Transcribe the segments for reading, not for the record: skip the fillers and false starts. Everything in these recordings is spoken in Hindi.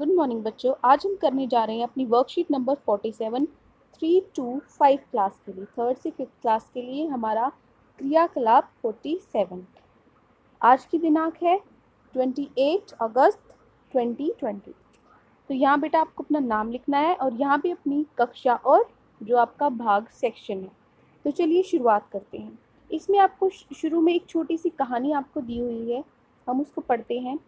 गुड मॉर्निंग बच्चों। आज हम करने जा रहे हैं अपनी वर्कशीट नंबर 47 3 to 5 क्लास के लिए, थर्ड से फिफ्थ क्लास के लिए हमारा क्रियाकलाप 47। आज की दिनांक है 28 अगस्त 2020। तो यहाँ बेटा आपको अपना नाम लिखना है और यहाँ पे अपनी कक्षा और जो आपका भाग सेक्शन है। तो चलिए शुरुआत करते हैं। इसमें आपको शुरू में एक छोटी सी कहानी आपको दी हुई है, हम उसको पढ़ते हैं।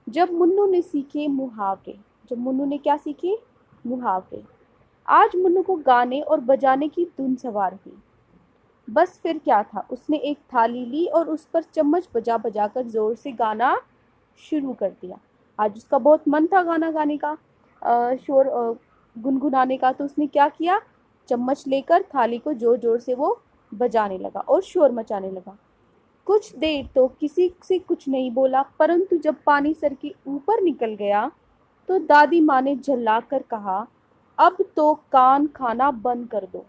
जब मुन्नू ने सीखे मुहावरे। जब मुन्नू ने क्या सीखे? मुहावरे। आज मुन्नू को गाने और बजाने की धुन सवार हुई। बस फिर क्या था, उसने एक थाली ली और उस पर चम्मच बजा बजा कर जोर से गाना शुरू कर दिया। आज उसका बहुत मन था गाना गाने का, शोर गुनगुनाने का। तो उसने क्या किया, चम्मच लेकर थाली को जोर जोर से वो बजाने लगा और शोर मचाने लगा। कुछ देर तो किसी से कुछ नहीं बोला, परंतु जब पानी सर के ऊपर निकल गया तो दादी माँ ने झल्लाकर कहा, अब तो कान खाना बंद कर दो।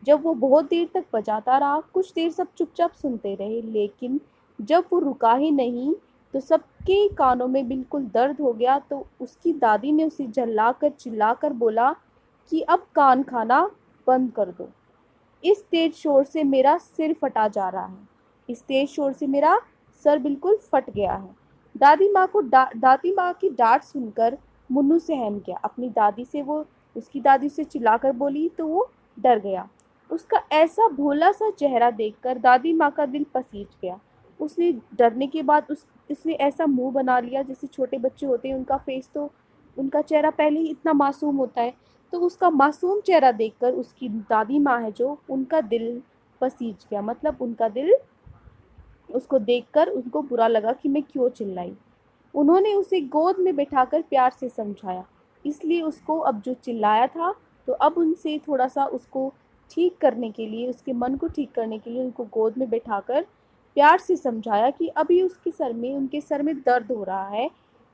जब वो बहुत देर तक बजाता रहा, कुछ देर सब चुपचाप सुनते रहे, लेकिन जब वो रुका ही नहीं तो सबके कानों में बिल्कुल दर्द हो गया। तो उसकी दादी ने उसे झल्लाकर चिल्लाकर बोला कि अब कान खाना बंद कर दो। इस तेज शोर से मेरा सिर फटा जा रहा है। इस तेज शोर से मेरा सर बिल्कुल फट गया है। दादी माँ की डांट सुनकर मुन्नू सहम गया। अपनी दादी से वो उसकी दादी से चिल्लाकर बोली तो वो डर गया। उसका ऐसा भोला सा चेहरा देखकर दादी माँ का दिल पसीज गया। उसने डरने के बाद उसने ऐसा मुंह बना लिया जैसे छोटे बच्चे होते हैं, उनका फेस तो उनका चेहरा पहले ही इतना मासूम होता है। तो उसका मासूम चेहरा देखकर उसकी दादी माँ है जो, उनका दिल पसीज गया। मतलब उनका दिल, उसको देखकर उनको बुरा लगा कि मैं क्यों चिल्लाई। उन्होंने उसे गोद में बैठाकर प्यार से समझाया। इसलिए उसको अब जो चिल्लाया था, तो अब उनसे थोड़ा सा उसको ठीक करने के लिए, उसके मन को ठीक करने के लिए उनको गोद में बैठाकर प्यार से समझाया कि अभी उनके सर में दर्द हो रहा है,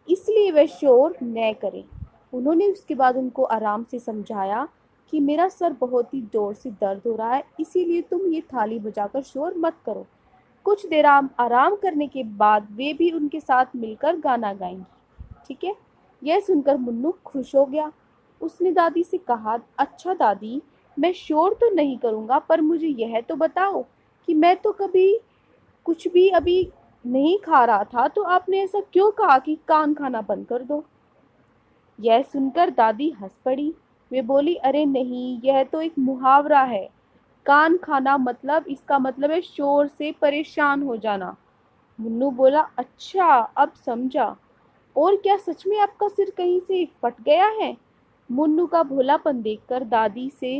इसलिए वह शोर न करें। उन्होंने उसके बाद उनको आराम से समझाया कि मेरा सर बहुत ही जोर से दर्द हो रहा है, इसीलिए तुम ये थाली बजाकर शोर मत करो। कुछ देर आराम करने के बाद वे भी उनके साथ मिलकर गाना गाएंगी। ठीक है। यह सुनकर मुन्नू खुश हो गया। उसने दादी से कहा, अच्छा दादी, मैं शोर तो नहीं करूँगा, पर मुझे यह तो बताओ कि मैं तो कभी कुछ भी अभी नहीं खा रहा था, तो आपने ऐसा क्यों कहा कि कान खाना बंद कर दो? यह सुनकर दादी हंस पड़ी। वे बोली, अरे नहीं, यह तो एक मुहावरा है। कान खाना मतलब, इसका मतलब है शोर से परेशान हो जाना। मुन्नू बोला, अच्छा अब समझा। और क्या सच में आपका सिर कहीं से फट गया है? मुन्नू का भोलापन देखकर दादी से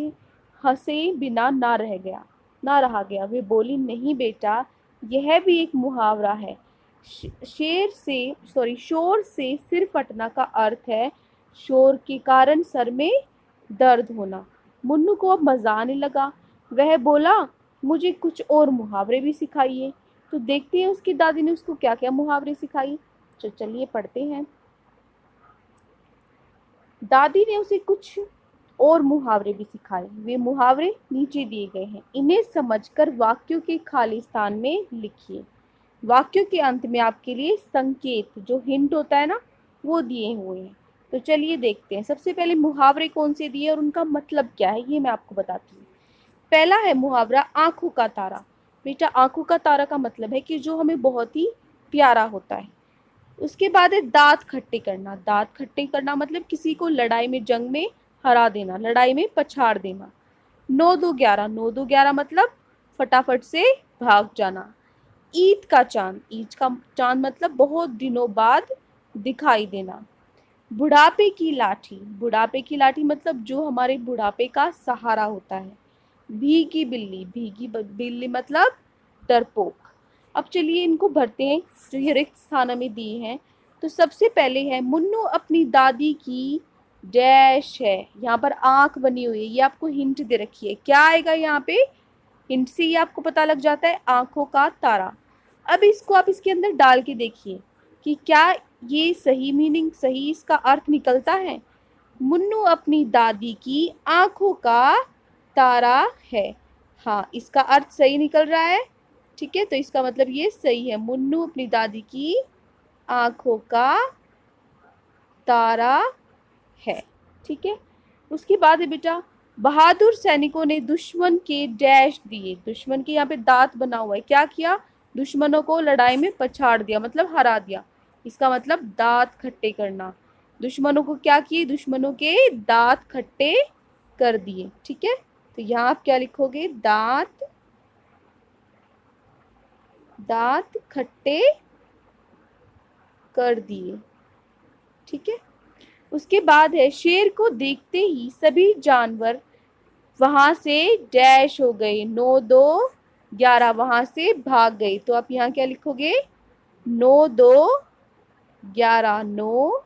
हंसे बिना ना रहा गया। वे बोली, नहीं बेटा, यह भी एक मुहावरा है। शोर से सिर फटना का अर्थ है शोर के कारण सर में दर्द होना। मुन्नू को अब मजा आने लगा। वह बोला, मुझे कुछ और मुहावरे भी सिखाइए। तो देखते हैं उसकी दादी ने उसको क्या क्या मुहावरे सिखाई। तो चलिए पढ़ते हैं। दादी ने उसे कुछ और मुहावरे भी सिखाए। वे मुहावरे नीचे दिए गए हैं, इन्हें समझकर वाक्यों के खाली स्थान में लिखिए। वाक्यों के अंत में आपके लिए संकेत, जो हिंट होता है ना, वो दिए हुए हैं। तो चलिए देखते हैं। सबसे पहले मुहावरे कौन से दिए और उनका मतलब क्या है, ये मैं आपको बताती हूँ। पहला है मुहावरा आंखों का तारा। बेटा, आंखों का तारा का मतलब है कि जो हमें बहुत ही प्यारा होता है। उसके बाद है दांत खट्टे करना। दांत खट्टे करना मतलब किसी को लड़ाई में, जंग में हरा देना, लड़ाई में पछाड़ देना। 9-2-11। 9-2-11 मतलब फटाफट से भाग जाना। ईद का चांद। ईद का चांद मतलब बहुत दिनों बाद दिखाई देना। बुढ़ापे की लाठी। बुढ़ापे की लाठी मतलब जो हमारे बुढ़ापे का सहारा होता है। भीगी बिल्ली। भीगी बिल्ली मतलब डरपोक। अब चलिए इनको भरते हैं जो ये रिक्त स्थान में दिए हैं। तो सबसे पहले है, मुन्नू अपनी दादी की डैश है। यहाँ पर आंख बनी हुई है, ये आपको हिंट दे रखी है। क्या आएगा यहाँ पे? हिंट से ही आपको पता लग जाता है, आंखों का तारा। अब इसको आप इसके अंदर डाल के देखिए कि क्या ये सही मीनिंग, सही इसका अर्थ निकलता है। मुन्नू अपनी दादी की आंखों का तारा है। हाँ, इसका अर्थ सही निकल रहा है। ठीक है, तो इसका मतलब ये सही है। मुन्नू अपनी दादी की आंखों का तारा है। ठीक है, उसके बाद है बेटा, बहादुर सैनिकों ने दुश्मन के डैश दिए। दुश्मन के यहाँ पे दांत बना हुआ है, क्या किया? दुश्मनों को लड़ाई में पछाड़ दिया, मतलब हरा दिया। इसका मतलब दांत खट्टे करना। दुश्मनों को क्या किए? दुश्मनों के दांत खट्टे कर दिए। ठीक है, तो यहाँ आप क्या लिखोगे? दांत, दांत खट्टे कर दिए। ठीक है, उसके बाद है, शेर को देखते ही सभी जानवर वहां से डैश हो गए। 9 2 11 वहां से भाग गए। तो आप यहाँ क्या लिखोगे? 9 2 11, 9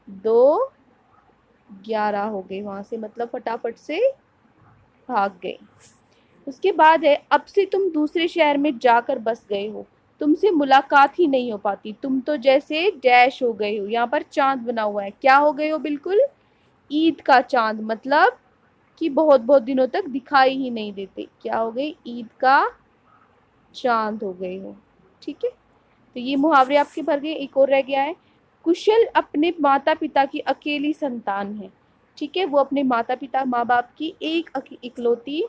2 11 हो गए वहां से, मतलब फटाफट से भाग गए। उसके बाद है, अब से तुम दूसरे शहर में जाकर बस गए हो, तुमसे मुलाकात ही नहीं हो पाती, तुम तो जैसे डैश हो गए हो। यहाँ पर चांद बना हुआ है, क्या हो गए हो? बिल्कुल ईद का चांद, मतलब कि बहुत बहुत दिनों तक दिखाई ही नहीं देते। क्या हो गए? ईद का चांद हो गए हो। ठीक है, तो ये मुहावरे आपके भर गए। एक और रह गया है, कुशल अपने माता पिता की अकेली संतान है। ठीक है, वो अपने माता पिता माँ बाप की एक इकलौती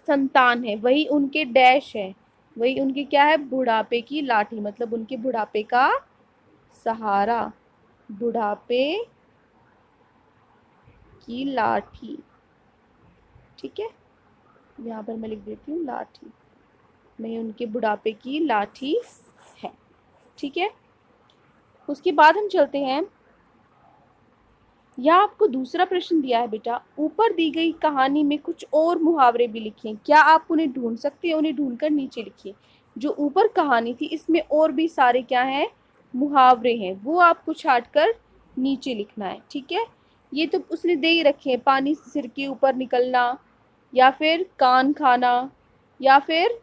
संतान है, वही उनके डैश है, वही उनके क्या है? बुढ़ापे की लाठी, मतलब उनके बुढ़ापे का सहारा, बुढ़ापे की लाठी। ठीक है, यहाँ पर मैं लिख देती हूँ लाठी, में उनके बुढ़ापे की लाठी है। ठीक है, उसके बाद हम चलते हैं, यहाँ आपको दूसरा प्रश्न दिया है बेटा, ऊपर दी गई कहानी में कुछ और मुहावरे भी लिखें। क्या आप उन्हें ढूंढ सकते हैं? उन्हें ढूंढकर नीचे लिखिए। जो ऊपर कहानी थी इसमें और भी सारे क्या हैं? मुहावरे हैं, वो आपको छाट कर नीचे लिखना है। ठीक है, ये तो उसने दे ही रखे हैं, पानी से सिर के ऊपर निकलना, या फिर कान खाना, या फिर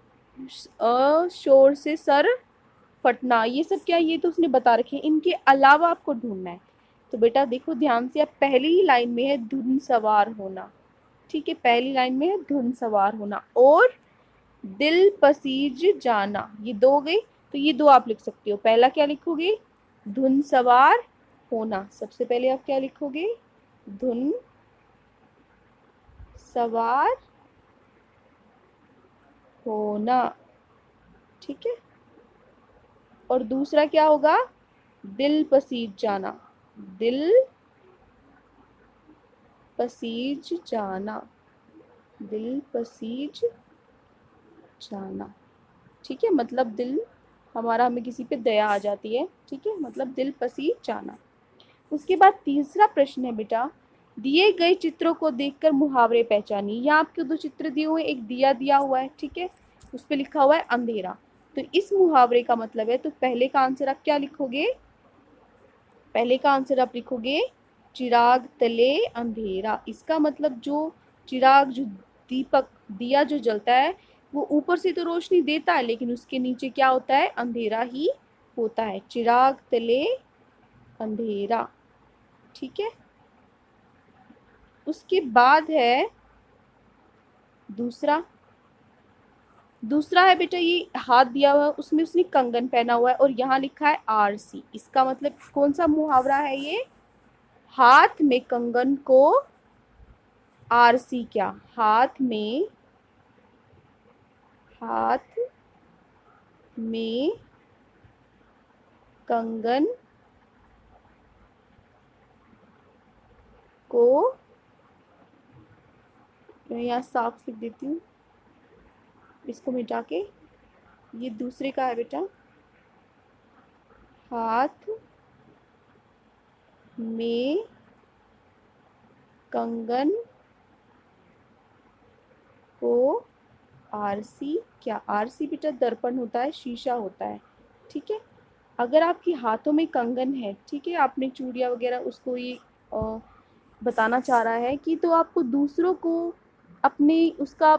शोर से सर फटना, ये सब क्या? ये तो उसने बता रखे हैं। इनके अलावा आपको ढूंढना है। तो बेटा देखो ध्यान से, अब पहली ही लाइन में है धुन सवार होना। ठीक है, पहली लाइन में है धुन सवार होना और दिल पसीज जाना, ये दो गई। तो ये दो आप लिख सकते हो। पहला क्या लिखोगे? धुन सवार होना। सबसे पहले आप क्या लिखोगे? धुन सवार होना। ठीक है, और दूसरा क्या होगा? दिल पसीज जाना, दिल पसीज जाना, दिल पसीज जाना। ठीक है, मतलब दिल हमारा, हमें किसी पे दया आ जाती है। ठीक है, मतलब दिल पसीज जाना। उसके बाद तीसरा प्रश्न है बेटा, दिए गए चित्रों को देखकर मुहावरे पहचानिए। यहाँ आपके दो चित्र दिए हुए, एक दिया दिया हुआ है। ठीक है, उस पर लिखा हुआ है अंधेरा। तो इस मुहावरे का मतलब है, तो पहले का आंसर आप क्या लिखोगे? पहले का आंसर आप लिखोगे चिराग तले अंधेरा। इसका मतलब जो चिराग, जो दीपक, दिया जो जलता है, वो ऊपर से तो रोशनी देता है, लेकिन उसके नीचे क्या होता है? अंधेरा ही होता है। चिराग तले अंधेरा। ठीक है, उसके बाद है दूसरा। दूसरा है बेटा, ये हाथ दिया हुआ है, उसमें उसने कंगन पहना हुआ है और यहाँ लिखा है आरसी। इसका मतलब कौन सा मुहावरा है ये? हाथ में कंगन को आरसी, क्या? हाथ में, हाथ में कंगन को, मैं यहाँ साफ लिख देती हूँ, इसको मिटा के। ये दूसरे का है बेटा, हाथ में कंगन को आरसी, क्या? आरसी बेटा दर्पण होता है, शीशा होता है। ठीक है, अगर आपके हाथों में कंगन है, ठीक है, आपने चूड़ियाँ वगैरह, उसको ये बताना चाह रहा है कि तो आपको दूसरों को अपने उसका,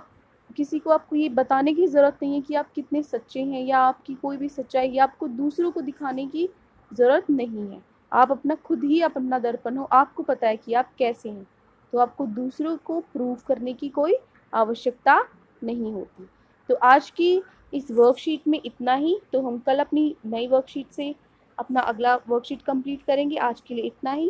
किसी को आपको ये बताने की ज़रूरत नहीं है कि आप कितने सच्चे हैं, या आपकी कोई भी सच्चाई, या आपको दूसरों को दिखाने की ज़रूरत नहीं है। आप अपना खुद ही अपना दर्पण हो, आपको पता है कि आप कैसे हैं, तो आपको दूसरों को प्रूव करने की कोई आवश्यकता नहीं होती। तो आज की इस वर्कशीट में इतना ही। तो हम कल अपनी नई वर्कशीट से अपना अगला वर्कशीट कंप्लीट करेंगे। आज के लिए इतना ही।